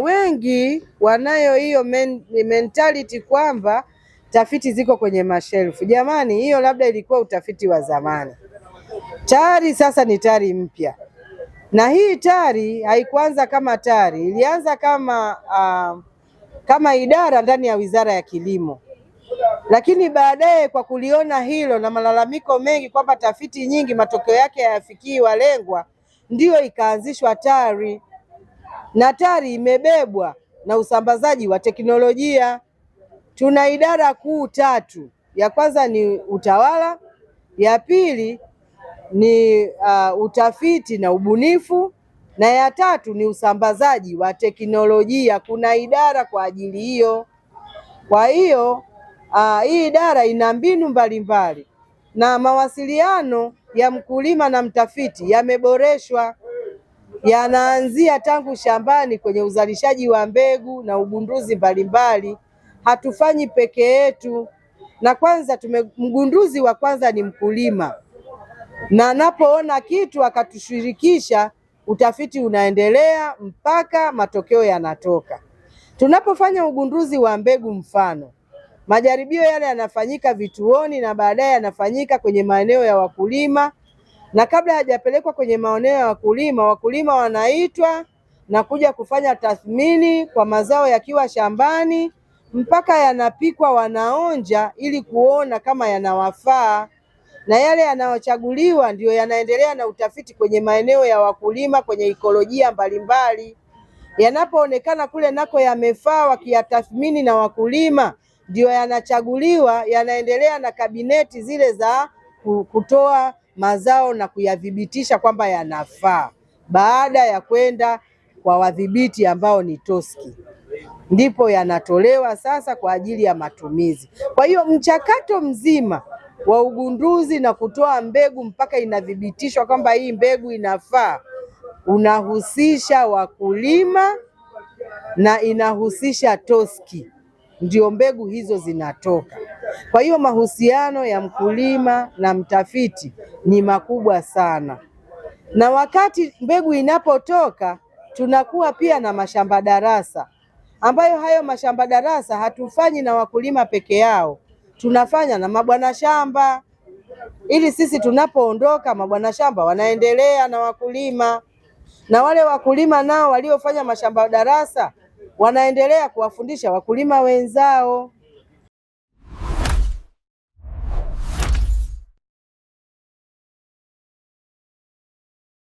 Wengi wanayo hiyo mentality kwamba tafiti ziko kwenye mashelfu. Jamani, hiyo labda ilikuwa utafiti wa zamani. TARI sasa ni TARI mpya, na hii TARI haikuanza kama TARI, ilianza kama idara ndani ya Wizara ya Kilimo, lakini baadaye kwa kuliona hilo na malalamiko mengi kwamba tafiti nyingi matokeo yake hayafikii walengwa, ndiyo ikaanzishwa TARI. Na TARI imebebwa na usambazaji wa teknolojia. Tuna idara kuu tatu. Ya kwanza ni utawala, ya pili ni utafiti na ubunifu, na ya tatu ni usambazaji wa teknolojia. Kuna idara kwa ajili hiyo. Kwa hiyo hii idara ina mbinu mbalimbali, na mawasiliano ya mkulima na mtafiti yameboreshwa. Yanaanzia tangu shambani kwenye uzalishaji wa mbegu na ugunduzi mbalimbali. Hatufanyi peke yetu, na kwanza mgunduzi wa kwanza ni mkulima, na anapoona kitu akatushirikisha, utafiti unaendelea mpaka matokeo yanatoka. Tunapofanya ugunduzi wa mbegu, mfano majaribio yale yanafanyika vituoni na baadaye yanafanyika kwenye maeneo ya wakulima, na kabla hajapelekwa kwenye maeneo ya wakulima wanaitwa na kuja kufanya tathmini kwa mazao yakiwa shambani mpaka yanapikwa, wanaonja ili kuona kama yanawafaa, na yale yanayochaguliwa ndiyo yanaendelea na utafiti kwenye maeneo ya wakulima kwenye ikolojia mbalimbali. Yanapoonekana kule nako yamefaa, wakiyatathmini na wakulima, ndiyo yanachaguliwa, yanaendelea na kabineti zile za kutoa mazao na kuyadhibitisha kwamba yanafaa. Baada ya kwenda kwa wadhibiti ambao ni TOSCI, ndipo yanatolewa sasa kwa ajili ya matumizi. Kwa hiyo mchakato mzima wa ugunduzi na kutoa mbegu mpaka inathibitishwa kwamba hii mbegu inafaa unahusisha wakulima na inahusisha TOSCI, ndio mbegu hizo zinatoka. Kwa hiyo mahusiano ya mkulima na mtafiti ni makubwa sana, na wakati mbegu inapotoka tunakuwa pia na mashamba darasa, ambayo hayo mashamba darasa hatufanyi na wakulima peke yao, tunafanya na mabwana shamba, ili sisi tunapoondoka mabwana shamba wanaendelea na wakulima, na wale wakulima nao waliofanya mashamba darasa wanaendelea kuwafundisha wakulima wenzao.